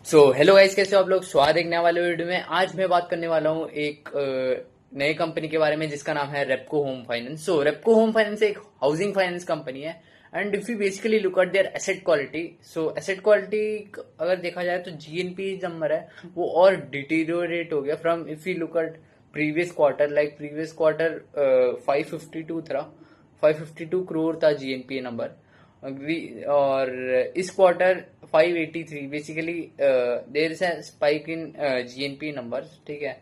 Hello guys, कैसे हो आप लोग। स्वागत है एक नए वाले वीडियो में। आज मैं बात करने वाला हूँ एक नए कंपनी के बारे में जिसका नाम है Repco home finance. Repco home finance एक हाउसिंग फाइनेंस कंपनी है। And if you basically look at their asset quality, asset quality अगर देखा जाए तो जीएनपी नंबर है वो और डिटीरियोरेट हो गया from if you look at previous quarter. Like previous quarter 552 था, 552 करोड़ था जीएनपी नंबर। और इस quarter 583। Basically there is a spike in GNP numbers, ठीक है।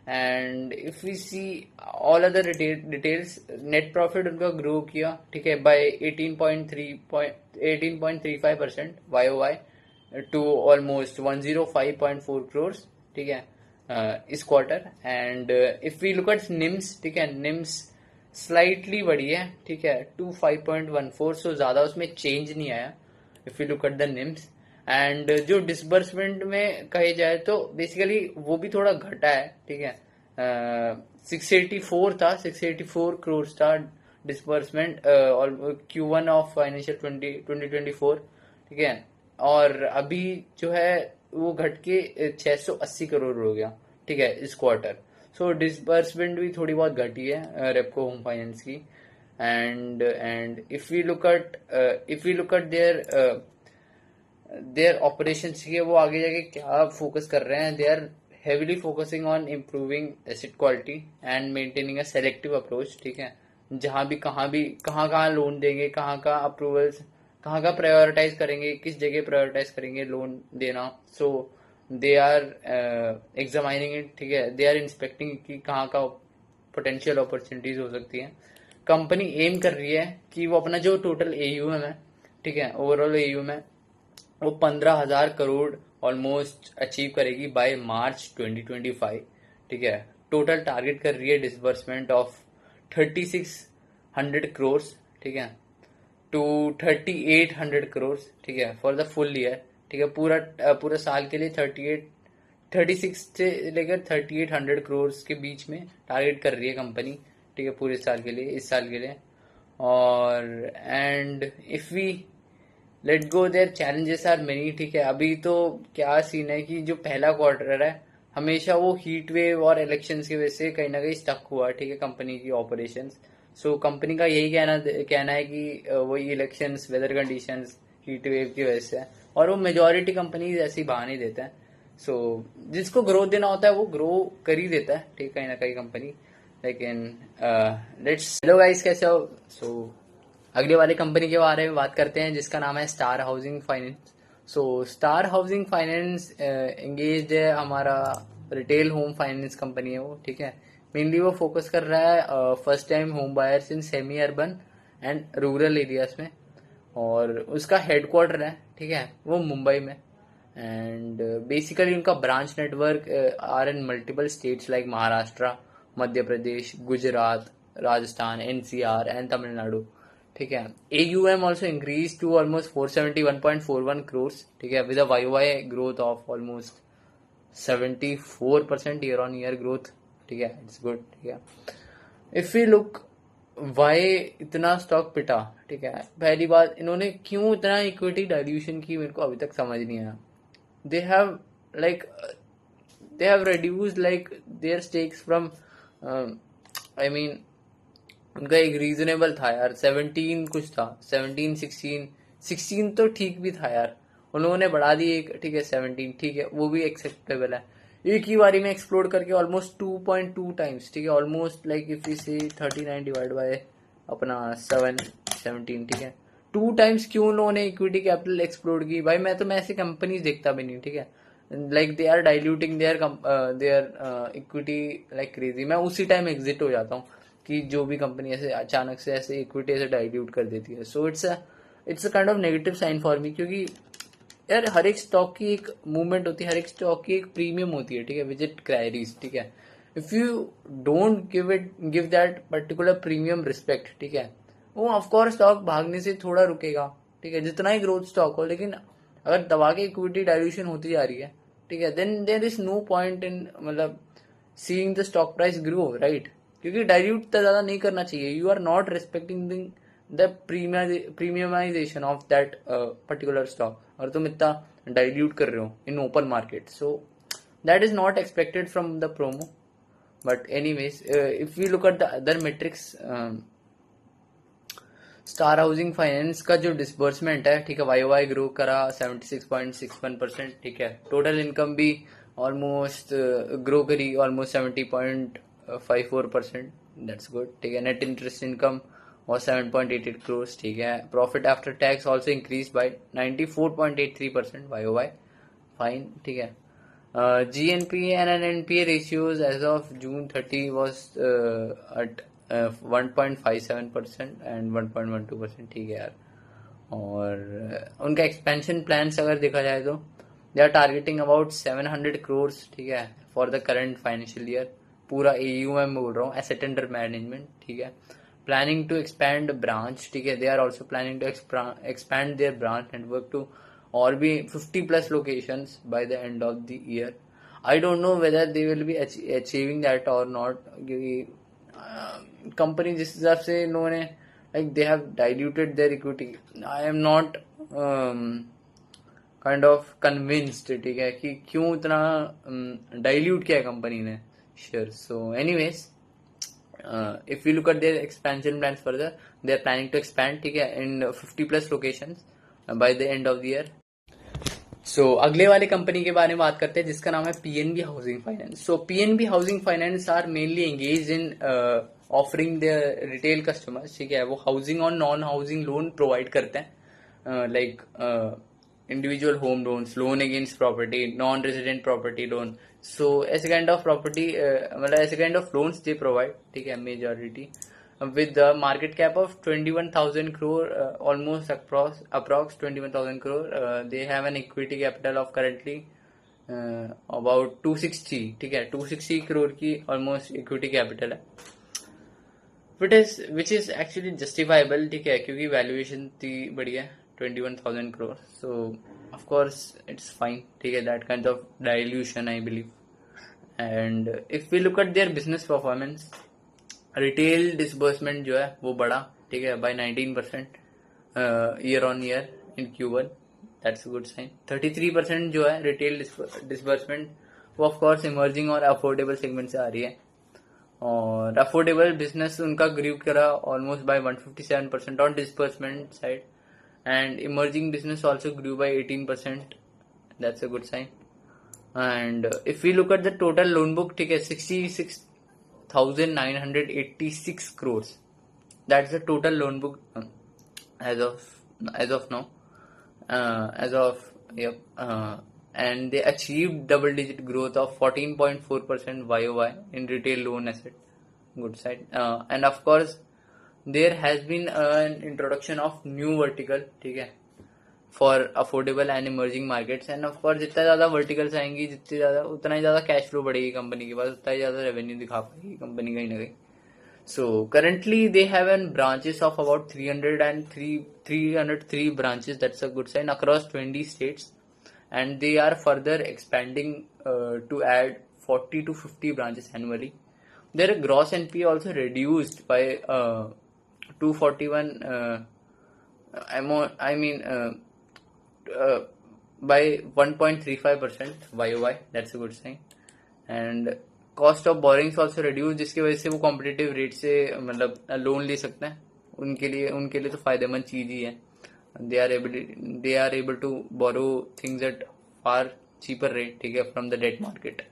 And if we see all other details, net profit उनका grow किया, ठीक है, by 18.35% YOY to almost 105.4 crore, ठीक है, इस quarter. And if we look at NIMs, ठीक है, निम्स स्लाइटली बढ़ी है, ठीक है, टू 5.14। सो ज्यादा उसमें चेंज नहीं आया if you look at the NIMS. And जो डिसबर्समेंट में कहे जाए तो बेसिकली वो भी थोड़ा घटा है, ठीक है। 684 था, 684 करोड़ था डिसबर्समेंट और Q1 ऑफ फाइनेंशियल 2024, ठीक है। और अभी जो है वो घट के 680 करोड़ हो गया, ठीक है, इस क्वार्टर। डिसबर्समेंट भी थोड़ी बहुत घटी है रेपको होम फाइनेंस की। And if we look at their operation, वो आगे जाके क्या फोकस कर रहे हैं। They are heavily focusing on improving asset quality and maintaining a selective approach, ठीक है। जहां भी कहाँ कहाँ लोन देंगे, कहाँ कहाँ अप्रूवल्स, कहाँ का प्रायोरिटाइज करेंगे, किस जगह प्रायोरिटाइज करेंगे लोन देना। दे आर एग्जामाइनिंग इट, ठीक है। दे आर इंस्पेक्टिंग कि कहाँ का पोटेंशियल अपॉर्चुनिटीज हो सकती है। कंपनी एम कर रही है कि वो अपना जो टोटल एयूएम है, ठीक है, ओवरऑल एयूएम है वो 15,000 करोड़ ऑलमोस्ट अचीव करेगी बाय मार्च 2025, ठीक है। टोटल टारगेट कर रही है डिसबर्समेंट ऑफ 3600 करोड़, ठीक है, टू 3800 करोड़, ठीक है, फॉर द फुल ईयर, ठीक है। पूरा साल के लिए 36 से लेकर 3800 करोड़ के बीच में टारगेट कर रही है कंपनी, ठीक है, पूरे साल के लिए, इस साल के लिए। और and if we let go their challenges are many, ठीक है। अभी तो क्या सीन है कि जो पहला क्वार्टर है हमेशा वो हीट वेव और इलेक्शंस की वजह से कहीं ना कहीं स्टक हुआ, ठीक है, कंपनी की ऑपरेशंस। कंपनी का यही कहना है कि वही elections, weather conditions, heat wave की वजह से है। और वो मेजोरिटी कंपनीज ऐसी बहाने देते हैं। जिसको ग्रोथ देना होता है वो ग्रो कर ही देता है, ठीक, कहीं ना कहीं कंपनी। लेकिन लेट्स हेलो गाइस, कैसे हो। अगले वाले कंपनी के बारे में बात करते हैं जिसका नाम है star Housing finance. Star Housing finance engage है, हमारा रिटेल होम फाइनेंस कंपनी है वो, ठीक है। मेनली वो फोकस कर रहा है first time home buyers in semi urban and rural areas में। और उसका हेडक्वार्टर है, ठीक है, वो मुंबई में। एंड बेसिकली उनका branch network are in multiple states like Maharashtra, Madhya Pradesh, Gujarat, Rajasthan, NCR and Tamil Nadu, ठीक है। AUM also increase to almost 471.41 crore, ठीक है, with a YOY growth of almost 74% year on year growth, ठीक है, इट्स गुड, ठीक है। इफ यू लुक वाई इतना स्टॉक पिटा, ठीक है, पहली बात इन्होंने क्यों इतना इक्विटी डाइल्यूशन की मेरे को अभी तक समझ नहीं आया। They have like they have reduced like their stakes from I mean उनका एक रीजनेबल था यार, 17 कुछ था, 16 तो ठीक भी था यार। उन लोगों ने बढ़ा दी एक, ठीक है, 17, ठीक है, वो भी एक्सेप्टेबल है। एक ही बारी में एक्सप्लोड करके ऑलमोस्ट 2.2 टाइम्स, ठीक है, ऑलमोस्ट लाइक इफ यू से 39 डिवाइड बाय अपना 17, ठीक है, 2 टाइम्स क्यों उन लोगों ने इक्विटी कैपिटल एक्सप्लोड की भाई। मैं ऐसी कंपनीज देखता भी नहीं, ठीक है। Like they are diluting their equity like crazy. मैं उसी टाइम एग्जिट हो जाता हूँ कि जो भी कंपनी ऐसे अचानक से ऐसे इक्विटी ऐसे डाइल्यूट कर देती है। It's a kind of negative sign for me, क्योंकि यार हर एक स्टॉक की एक मूवमेंट होती है, हर एक स्टॉक की एक प्रीमियम होती है, ठीक है, विच इट क्राइरीज, ठीक है। If you don't give that particular premium respect, ठीक है, वो ऑफकोर्स स्टॉक भागने से थोड़ा रुकेगा, ठीक है, जितना ही ग्रोथ स्टॉक हो। लेकिन अगर दबा के इक्विटी डाइल्यूशन होती जा रही है, ठीक है, then there is no point in मतलब seeing the stock price grow, right. क्योंकि डाइल्यूट तो ज्यादा नहीं करना चाहिए। You are not respecting the premiumization of that particular stock. और तुम इतना डाइल्यूट कर रहे हो in open market. So that is not expected from the promo. But anyways, if we look at the other metrics, Star Housing Finance का जो disbursement है, ठीक है, वाई ग्रो करा 76.61%. ठीक है, टोटल इनकम भी ऑलमोस्ट ग्रो करी ऑलमोस्ट 70.54%. That's good. ठीक है, net interest income was 7.88 crores. ठीक है, profit after tax also increase by 94.83% YOY. Fine. ठीक है, GNPA and NPA ratios as of June 30 was at 1.57% and 1.12%. ठीक है यार. और उनका एक्सपेंशन प्लान्स अगर देखा जाए तो they are targeting about 700 crores. ठीक है, for the current financial year. पूरा AUM बोल रहा हूँ, एसेट अंडर मैनेजमेंट. ठीक है, प्लानिंग टू एक्सपैंड ब्रांच. ठीक है, they are also planning to expand their branch network to और भी 50 plus locations by the end of the year. I don't know whether they will be achieving that or not, क्योंकि company जिस हिसाब से इन्होंने like they have diluted their equity. I am not kind of convinced. ठीक है, कि क्यों इतना डाइल्यूट किया कंपनी ने share. So anyways, if we look at their expansion plans further, they are planning to expand, ठीक है, in 50 plus locations by the end of the year. So अगले वाले कंपनी के बारे में बात करते हैं जिसका नाम है PNB housing finance. So PNB housing finance are mainly engage in offering their retail customers. ठीक है, वो हाउसिंग और नॉन हाउसिंग लोन प्रोवाइड करते हैं, like individual home loans, loan against property, non resident property loan. So ऐसे kind of property, मतलब ऐसे kind of loans they provide. ठीक है, majority with the market cap of 21,000 crore, almost approx 21,000 crore. They have an equity capital of currently about 260. ठीक है, 260 crore की almost equity capital है, which is actually justifiable. ठीक है, क्योंकि valuation थी बढ़िया 21,000 crore. So of course it's fine. ठीक है, that kind of dilution I believe. And if we look at their business performance, retail disbursement जो है वो बढ़ा. ठीक है, by 19% year on year in Q1. That's good sign. 33% जो है रिटेल डिसबर्समेंट वो ऑफ कोर्स इमर्जिंग और अफोर्डेबल सेगमेंट से आ रही है. और अफोर्डेबल बिजनेस उनका ग्रू करा almost by 157% on disbursement side, and emerging business also grew by 18%. That's a good sign. And if we look at the total loan book, ठीक है, 66,986 crores. That's the total loan book as of now. And they achieved double-digit growth of 14.4% YOY in retail loan asset. Good side. And of course, there has been an introduction of new vertical. ठीक है, for affordable and emerging markets. And of course जितना ज्यादा verticals आएंगी, जितनी ज्यादा उतना ही ज्यादा cash flow बढ़ेगी कंपनी के पास, उतना ही ज्यादा रेवेन्यू दिखा पाएगी कंपनी कहीं ना कहीं. So currently they have an branches of about 303 branches. That's a good sign across 20 states, and they are further expanding to add 40 to 50 branches annually. Their gross NPA also reduced by 241 by 1.35% YOY. That's a good sign. And cost of borrowings also reduced, जिसकी वजह से वो competitive rate से मतलब loan ले सकते हैं. उनके लिए तो फायदेमंद चीज ही है. They are able to borrow things at far cheaper rate. ठीक है, from the debt market.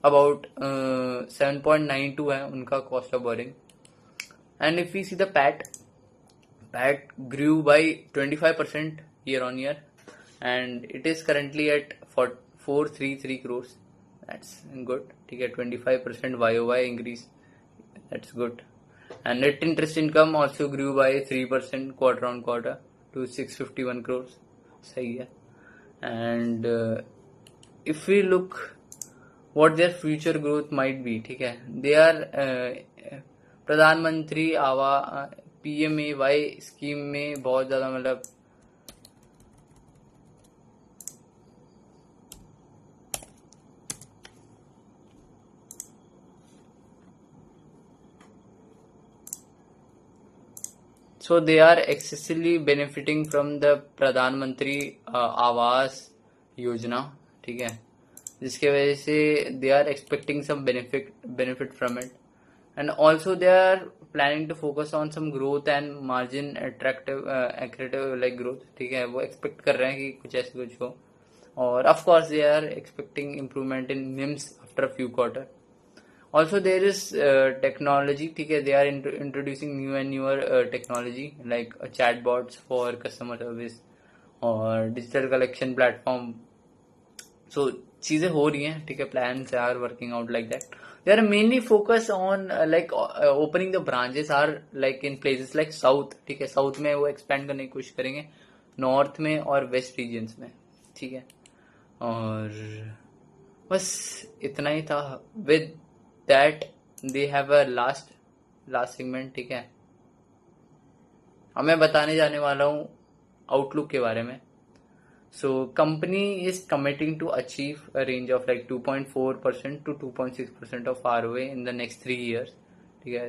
About 7.92 है उनका cost of borrowing. And if we see the PAT grew by 25% year on year, and it is currently at 433 crores. That's good. ठीक है, 25% YOY increase. That's good. And net interest income also grew by 3% quarter on quarter to 651 crores. सही है. And if we look what their future growth might be, ठीक है, they are प्रधानमंत्री PMAY scheme में बहुत ज्यादा मतलब so they are excessively benefiting from the Pradhan Mantri Awas योजना, ठीक है, जिसके वजह से they are expecting some benefit from it, and also they are planning to focus on some growth and margin accretive like growth, ठीक है, वो expect कर रहे हैं कि कुछ ऐसे कुछ हो, और of course they are expecting improvement in NIMs after few quarter. Also there is technology, ठीक है, they are introducing new and newer technology like chatbots for customer service और digital collection platform. So चीजें हो रही हैं, ठीक है, plans are working out like that. They are mainly focused on opening the branches are like in places like south, ठीक है, south में वो expand करने की कोशिश करेंगे, north में और west regions में, ठीक है, और बस इतना ही था. With that they have a last segment, ठीक है, अब मैं बताने जाने वाला हूँ आउटलुक के बारे में. So company is committing to achieve a range of like 2.4% to 2.6% of ROA in the next 3 years, ठीक है.